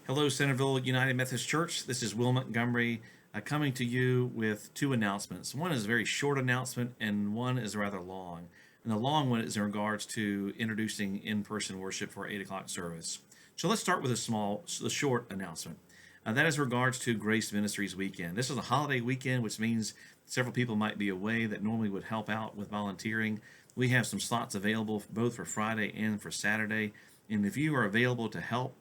Hello, Centerville United Methodist Church. This is Will Montgomery coming to you with two announcements. One is a very short announcement, and one is rather long. And the long one is in regards to introducing in-person worship for our 8 o'clock service. So let's start with the short announcement. That is regards to Grace Ministries weekend. This is a holiday weekend, which means several people might be away that normally would help out with volunteering. We have some slots available both for Friday and for Saturday. And if you are available to help,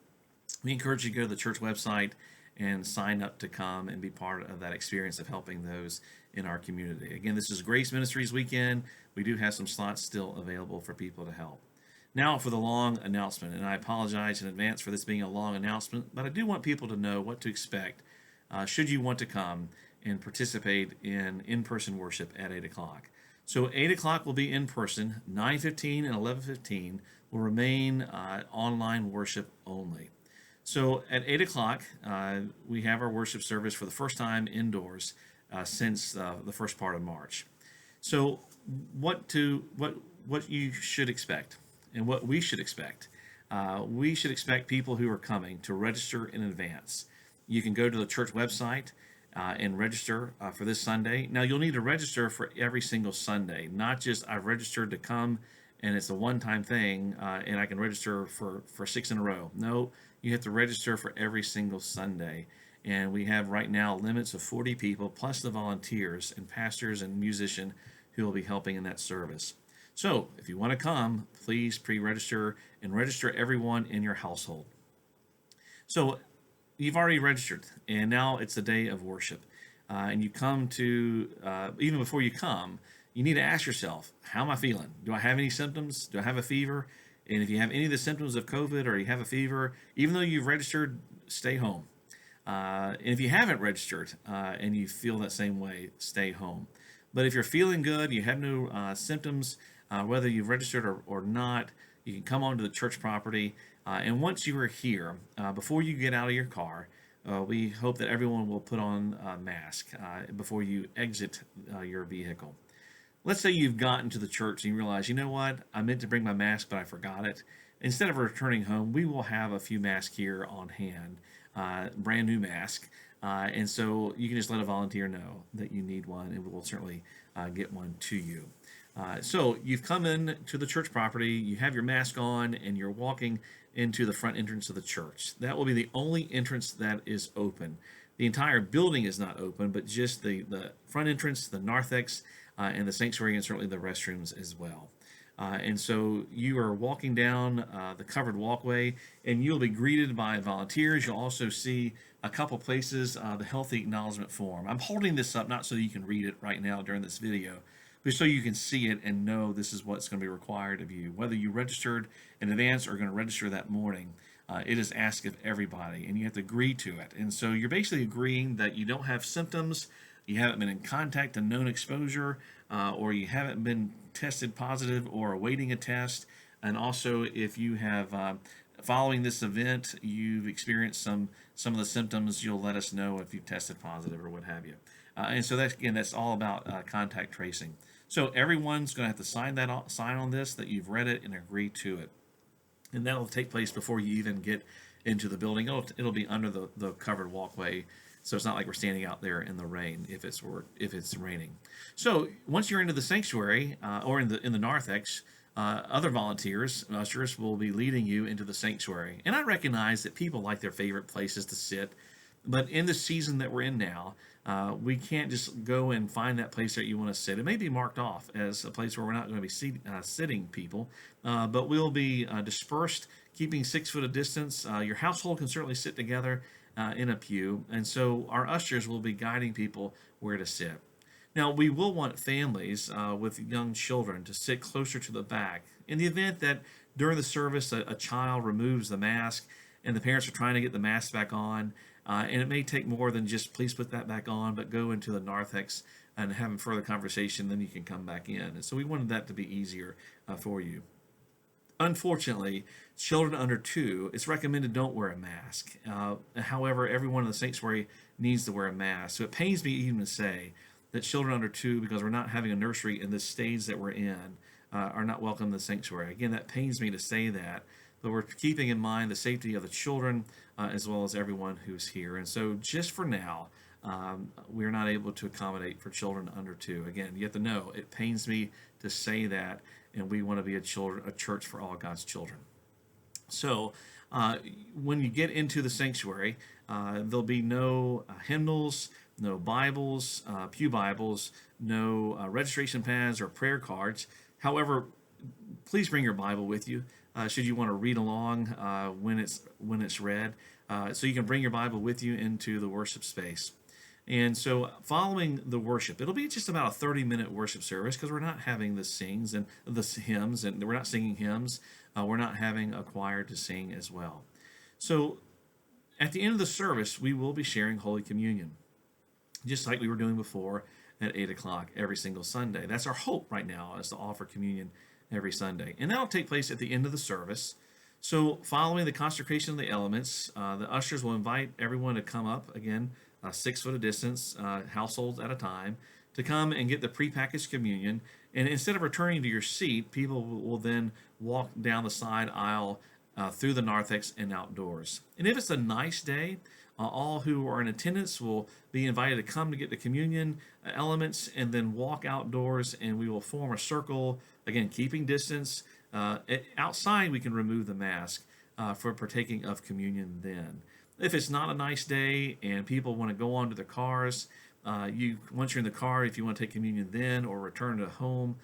we encourage you to go to the church website and sign up to come and be part of that experience of helping those in our community. Again, this is Grace Ministries weekend. We do have some slots still available for people to help. Now for the long announcement, and I apologize in advance for this being a long announcement, but I do want people to know what to expect should you want to come and participate in-person worship at 8 o'clock. So 8 o'clock will be in person, 9:15 and 11:15 will remain online worship only. So at 8 o'clock, we have our worship service for the first time indoors since the first part of March. So what you should expect and what we should expect. We should expect people who are coming to register in advance. You can go to the church website and register for this Sunday. Now you'll need to register for every single Sunday, not just I've registered to come and it's a one-time thing and I can register for 6 in a row. No, you have to register for every single Sunday. And we have right now limits of 40 people plus the volunteers and pastors and musician who will be helping in that service. So if you want to come, please pre-register and register everyone in your household. So you've already registered and now it's the day of worship. And you come to, even before you come, you need to ask yourself, how am I feeling? Do I have any symptoms? Do I have a fever? And if you have any of the symptoms of COVID or you have a fever, even though you've registered, stay home. And if you haven't registered and you feel that same way, stay home. But if you're feeling good, you have no symptoms, whether you've registered or not, you can come onto the church property. And once you are here, before you get out of your car, we hope that everyone will put on a mask before you exit your vehicle. Let's say you've gotten to the church and you realize, you know what, I meant to bring my mask, but I forgot it. Instead of returning home, we will have a few masks here on hand, brand new mask. And so you can just let a volunteer know that you need one, and we will certainly get one to you. So you've come in to the church property, you have your mask on, and you're walking into the front entrance of the church. That will be the only entrance that is open. The entire building is not open, but just the front entrance, the narthex, and the sanctuary, and certainly the restrooms as well. And so you are walking down the covered walkway, and you'll be greeted by volunteers. You'll also see a couple places the healthy acknowledgement form. I'm holding this up not so you can read it right now during this video, but so you can see it and know this is what's going to be required of you. Whether you registered in advance or are going to register that morning, it is asked of everybody, and you have to agree to it. And so you're basically agreeing that you don't have symptoms, you haven't been in contact and known exposure, or you haven't been tested positive or awaiting a test. And also, if you have, following this event, you've experienced some of the symptoms, you'll let us know if you've tested positive or what have you. And so that's all about contact tracing. So everyone's going to have to sign on this, that you've read it and agree to it. And that'll take place before you even get into the building. It'll be under the covered walkway. So it's not like we're standing out there in the rain if it's raining. So once you're into the sanctuary or in the narthex, other volunteers, ushers, will be leading you into the sanctuary. And I recognize that people like their favorite places to sit, but in the season that we're in now, we can't just go and find that place that you want to sit. It may be marked off as a place where we're not going to be sitting people, but we'll be dispersed, keeping 6 foot of distance. Your household can certainly sit together in a pew, and so our ushers will be guiding people where to sit. Now, we will want families with young children to sit closer to the back. In the event that during the service a child removes the mask and the parents are trying to get the mask back on, and it may take more than just please put that back on, but go into the narthex and have a further conversation, then you can come back in. And so we wanted that to be easier for you. Unfortunately, children under 2, it's recommended don't wear a mask. However, everyone in the sanctuary needs to wear a mask. So it pains me even to say that children under 2, because we're not having a nursery in this stage that we're in, are not welcome in the sanctuary. Again, that pains me to say that, but we're keeping in mind the safety of the children as well as everyone who's here. And so, just for now, we're not able to accommodate for children under 2. Again, you have to know it pains me to say that, and we want to be a church for all God's children. So, when you get into the sanctuary, there'll be no hymnals, no Bibles, pew Bibles, no registration pads or prayer cards. However, please bring your Bible with you. Should you want to read along when it's read, so you can bring your Bible with you into the worship space. And so, following the worship, it'll be just about a 30-minute worship service because we're not having the hymns, and we're not singing hymns. We're not having a choir to sing as well. So, at the end of the service, we will be sharing Holy Communion, just like we were doing before at 8 o'clock every single Sunday. That's our hope right now, is to offer communion every Sunday. And that'll take place at the end of the service. So, following the consecration of the elements, the ushers will invite everyone to come up again, 6 foot of distance, households at a time, to come and get the prepackaged communion. And instead of returning to your seat, people will then walk down the side aisle through the narthex and outdoors. And if it's a nice day, all who are in attendance will be invited to come to get the communion elements and then walk outdoors, and we will form a circle, again, keeping distance. Outside, we can remove the mask for partaking of communion then. If it's not a nice day and people want to go on to their cars, once you're in the car, if you want to take communion then or return to home,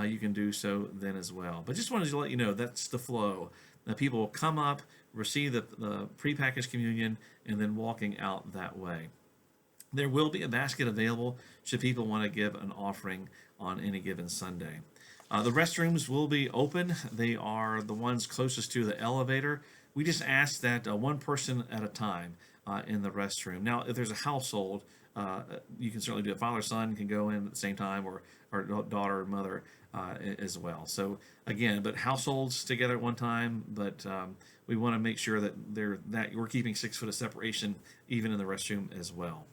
you can do so then as well. But just wanted to let you know that's the flow. People will come up, receive the prepackaged communion, and then walking out that way. There will be a basket available should people want to give an offering on any given Sunday. The restrooms will be open. They are the ones closest to the elevator. We just ask that one person at a time in the restroom. Now, if there's a household, you can certainly do it. Father, son can go in at the same time, or daughter, mother as well. So again, but households together at one time. But we want to make sure that we're keeping 6 foot of separation even in the restroom as well.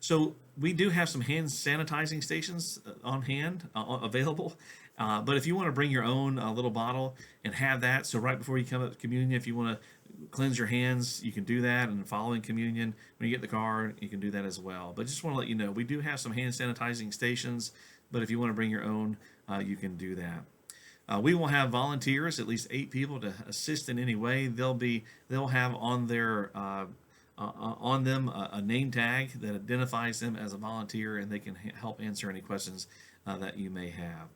So we do have some hand sanitizing stations on hand available. But if you want to bring your own little bottle and have that, so right before you come up to communion, if you want to cleanse your hands, you can do that. And following communion, when you get in the car, you can do that as well. But just want to let you know, we do have some hand sanitizing stations, but if you want to bring your own, you can do that. We will have volunteers, at least 8 people, to assist in any way. They'll have on their on them a name tag that identifies them as a volunteer, and they can help answer any questions that you may have.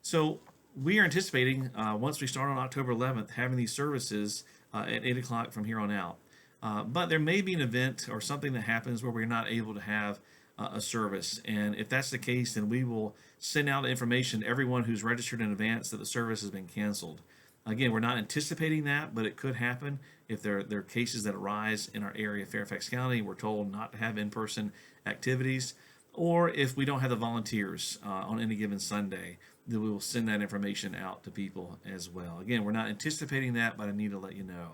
So we are anticipating, once we start on October 11th, having these services at 8 o'clock from here on out. But there may be an event or something that happens where we're not able to have a service. And if that's the case, then we will send out information to everyone who's registered in advance that the service has been canceled. Again, we're not anticipating that, but it could happen if there are cases that arise in our area, Fairfax County. We're told not to have in-person activities, or if we don't have the volunteers on any given Sunday, then we will send that information out to people as well. Again, we're not anticipating that, but I need to let you know.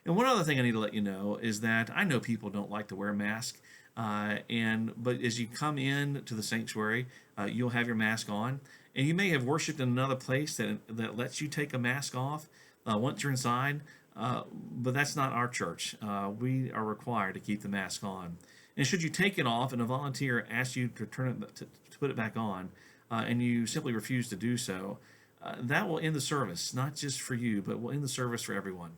And one other thing I need to let you know is that I know people don't like to wear a mask, but as you come in to the sanctuary, you'll have your mask on, and you may have worshipped in another place that lets you take a mask off once you're inside, but that's not our church. We are required to keep the mask on. And should you take it off and a volunteer asks you to to put it back on, and you simply refuse to do so, that will end the service, not just for you, but will end the service for everyone,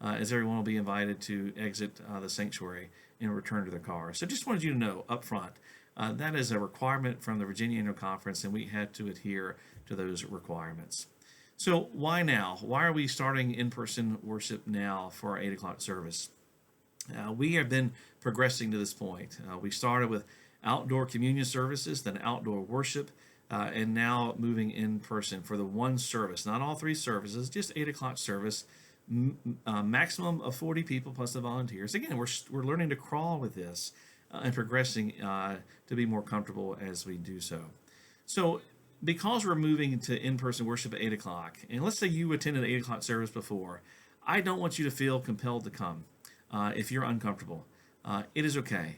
as everyone will be invited to exit the sanctuary and return to their car. So just wanted you to know up front, that is a requirement from the Virginia Annual Conference, and we had to adhere to those requirements. So why now? Why are we starting in-person worship now for our 8 o'clock service? We have been progressing to this point. We started with outdoor communion services, then outdoor worship, and now moving in person for the one service, not all 3 services, just 8 o'clock service, maximum of 40 people plus the volunteers. Again, we're learning to crawl with this and progressing to be more comfortable as we do so. So because we're moving to in-person worship at 8 o'clock, and let's say you attended an 8 o'clock service before, I don't want you to feel compelled to come if you're uncomfortable. It is okay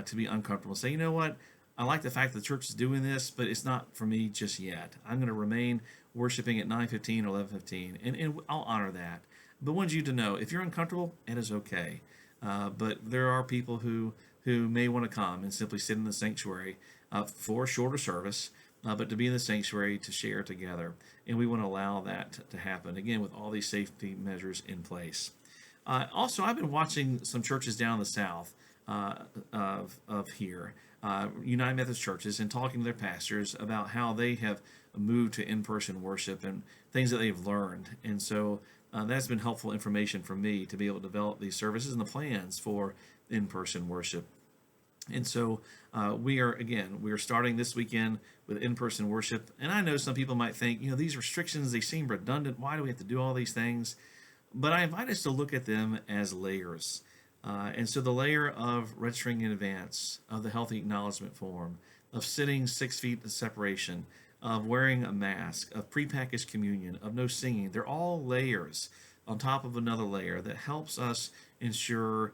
to be uncomfortable. Say, you know what? I like the fact that the church is doing this, but it's not for me just yet. I'm going to remain worshiping at 9:15 or 11:15, and I'll honor that. but wanted you to know if you're uncomfortable, it is okay. But there are people who may want to come and simply sit in the sanctuary for a shorter service, but to be in the sanctuary to share together. And we want to allow that to happen, again, with all these safety measures in place. Also, I've been watching some churches down the south of here, United Methodist churches, and talking to their pastors about how they have moved to in-person worship and things that they've learned. And so that's been helpful information for me to be able to develop these services and the plans for in-person worship. And so we are starting this weekend with in-person worship. And I know some people might think, these restrictions, they seem redundant. Why do we have to do all these things? But I invite us to look at them as layers. And so the layer of registering in advance, of the healthy acknowledgement form, of sitting 6 feet in separation, of wearing a mask, of prepackaged communion, of no singing, they're all layers on top of another layer that helps us ensure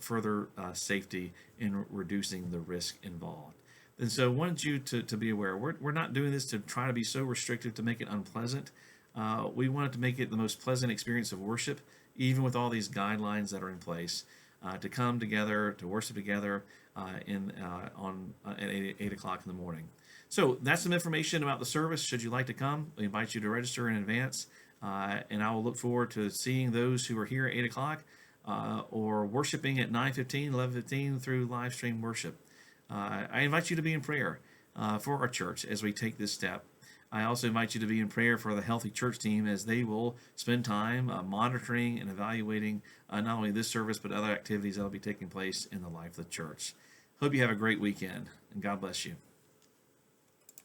further safety in reducing the risk involved. And so I wanted you to be aware, we're not doing this to try to be so restrictive to make it unpleasant. We wanted to make it the most pleasant experience of worship, even with all these guidelines that are in place, to come together, to worship together at 8 o'clock in the morning. So that's some information about the service. Should you like to come, we invite you to register in advance, and I will look forward to seeing those who are here at 8 o'clock or worshiping at 9:15, 11:15 through live stream worship. I invite you to be in prayer for our church as we take this step. I also invite you to be in prayer for the Healthy Church team as they will spend time monitoring and evaluating not only this service but other activities that will be taking place in the life of the church. Hope you have a great weekend, and God bless you.